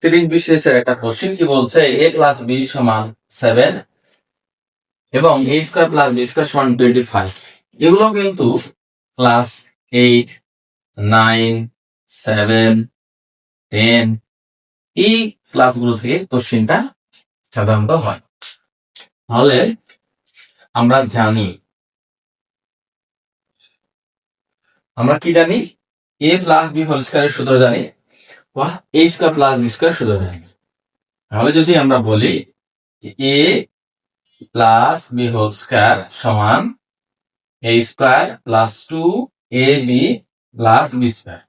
30 বিশেষের একটা কোশ্চেন কি বলছে a প্লাস b সমান 7 এবং a square plus b square সমান 25। এগুলো কিন্তু ক্লাস 8, 9, 7, 10 এই ক্লাসগুলো থেকে কোশ্চেনটা সাধারণত হয়। তাহলে আমরা কি জানি a প্লাস b হোল স্কয়ারের সূত্র জানি বা a square plus b square সূত্র জানি। তাহলে যদি আমরা বলি a plus b whole square সমান a square plus 2ab plus b square,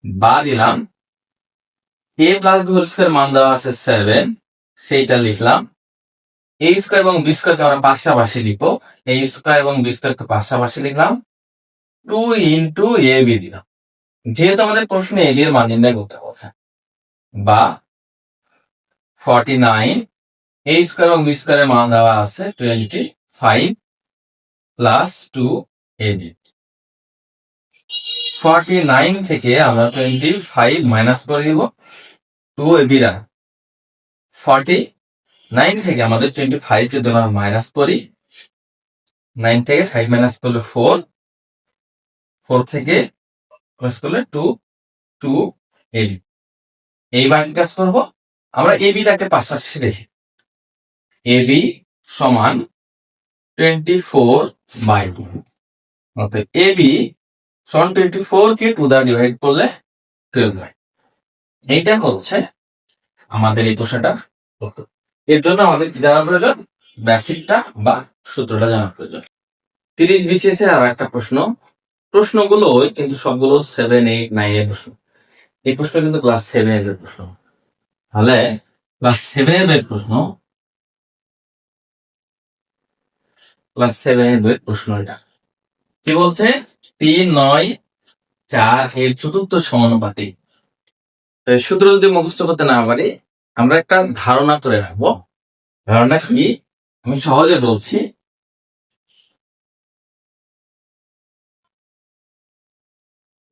বা দিলাম a plus b whole square মান দেওয়া আছে 7, সেইটা লিখলাম। a স্কয়ার এবং b স্কয়ারকে আমরা পাশাপাশি লিখবো, a স্কয়ার এবং b স্কয়ারকে পাশাপাশি লিখলাম, 2 ইন্টু ab দিলাম, যেহেতু আমাদের প্রশ্নে ab এর মান নির্ণয় করতে বলছে। বা 49, a স্কয়ার এবং b স্কয়ারের মান দেওয়া আছে 25 প্লাস 2ab। 49 থেকে আমরা 25 মাইনাস করে দিব 2ab রা। 49 থেকে আমাদের 25 যদি আমরা মাইনাস করি, 9 থেকে 5 মাইনাস করলে 4, 4 থেকে প্লাস করলে 2ab। এইবার কাজ করব, আমরা ab টাকে পাশাপাশি রেখে ab সমান 24/2, অর্থাৎ ab সমান 24 কে 2 দ্বারা ডিভাইড করলে 12 হয়। এইটা হচ্ছে আমাদের এই প্রশ্নটা উত্তর। এর জন্য আমাদের কি জানা প্রয়োজন? বেসিকটা বা সূত্রটা জানা প্রয়োজন। 30 বিসিএস এর আর একটা প্রশ্নগুলো কিন্তু সবগুলো 7, 8, 9 এর প্রশ্ন। এই প্রশ্ন কিন্তু ক্লাস 7 এর প্রশ্ন। তাহলে ক্লাস 7 এর প্রশ্ন, ক্লাস 7 এর প্রশ্ন এটা কি বলছে? 3, 9, 4 এর চতুর্থ সমানুপাতিক। সূত্র যদি মুখস্থ করতে না পারি, আমরা একটা ধারণা করে রাখবো। ধারণা কি? আমি সহজে বলছি।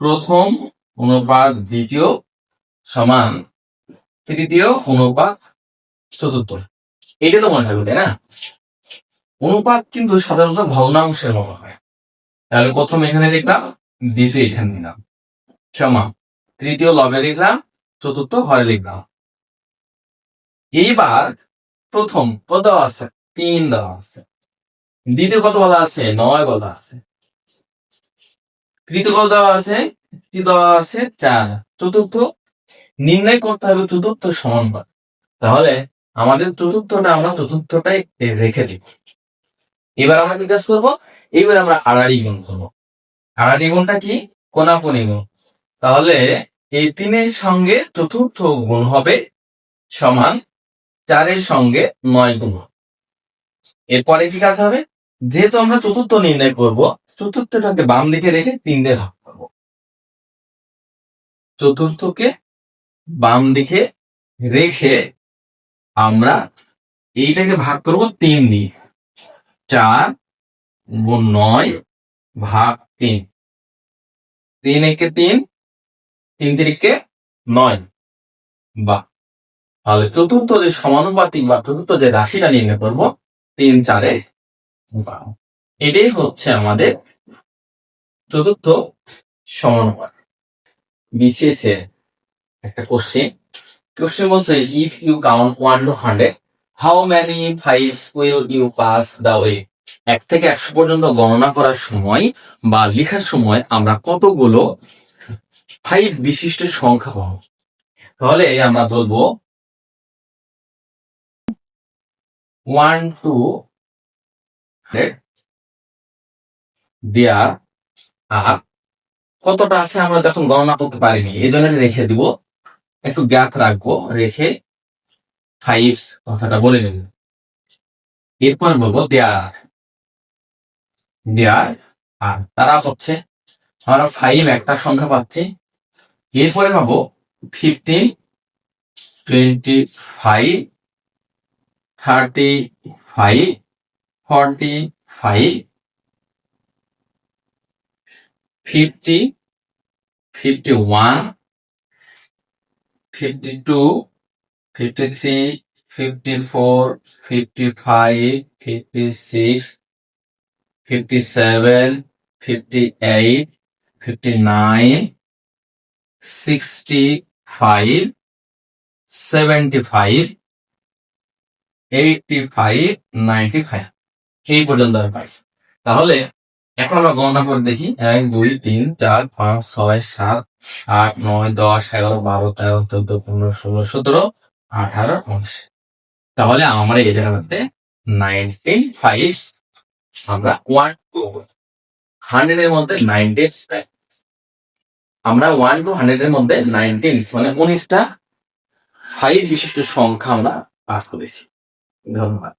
প্রথম অনুপাত দ্বিতীয় সমান তৃতীয় অনুপাত চতুর্থ। এটা তো মনে থাকবে, তাই না? অনুপাত কিন্তু সাধারণত ভগ্নাংশের মতো হয়। তাহলে প্রথম এখানে লিখলাম, দ্বিতীয় এখানে নিলাম, সমান তৃতীয় লবে লিখলাম, চতুর্থ হরে লিখলাম। এইবার প্রথম কত দেওয়া আছে? 3 দেওয়া আছে। দ্বিতীয় কত বলা আছে? 9 বলা আছে। তৃতীয় কত দেওয়া আছে? দেওয়া আছে 4। চতুর্থ নির্ণয় করতে হবে চতুর্থ সমানুপাত। তাহলে আমাদের চতুর্থটা আমরা চতুর্থটাই রেখে দিব। এবার আমরা কি কাজ করবো? এবার আমরা আড়াআড়ি গুণ করবো। আড়াআড়ি গুণটা কি? কোণাকুণি গুণ। তাহলে এই 3 সঙ্গে চতুর্থ গুণ হবে সমান 4 সঙ্গে 9 গুণ। এরপরে কি কাজ হবে? যেহেতু আমরা চতুর্থ নির্ণয় করব, চতুর্থটাকে বাম দিকে রেখে 3 দিয়ে ভাগ করবো। চতুর্থকে বাম দিকে রেখে আমরা এইটাকে ভাগ করব 3 দিয়ে। 4 গুণ 9 ভাগ 3। 3 একে 3, 3 তিরিকে 9। বাহ! তাহলে চতুর্থ যে সমানুপাতিক বা চতুর্থ যে রাশিটা নির্ণয় করবো 3, 4 এটাই হচ্ছে আমাদের চতুর্থ সমানুপাত। বিসিএস এর একটা কোশ্চেন বলছে, if you count 1 to 100, how many 5s will you pass the way? 1 থেকে 100 পর্যন্ত গণনা করার সময় বা লেখার সময় আমরা কতগুলো 5 বিশিষ্ট সংখ্যা পাবো? তাহলে আমরা বলবো 1 to 100 দেয়ার আর কতটা আছে আমরা তখন গণনা করতে পারিনি, এই জন্য রেখে দিব, একটু গ্যাপ রাখবো, রেখে 5 কথাটা বলে নেব। এরপর বলবো দেয়ার আর তারা হচ্ছে, আমরা 5 একটা সংখ্যা পাচ্ছি। এরপরে পাবো 15, 25, 35, 45, 50, 51, 52, 53, 54, 55, 56, 57, 58, 59, 65, 75, 85, 95 এই পর্যন্ত আমি পাইছি। তাহলে এখন আমরা গণনা করে দেখি 1 2 3 4 5 6 7 8 9 10 11 12 13 14 15 16 17 18 19 তাহলে আমরা এই জায়গার মধ্যে 95 আমরা 100 এর মধ্যে 90 আমরা 1 to 100 এর মধ্যে 19 মানে 19টা 5 বিশিষ্ট সংখ্যা আমরা পাস করেছি। ধন্যবাদ।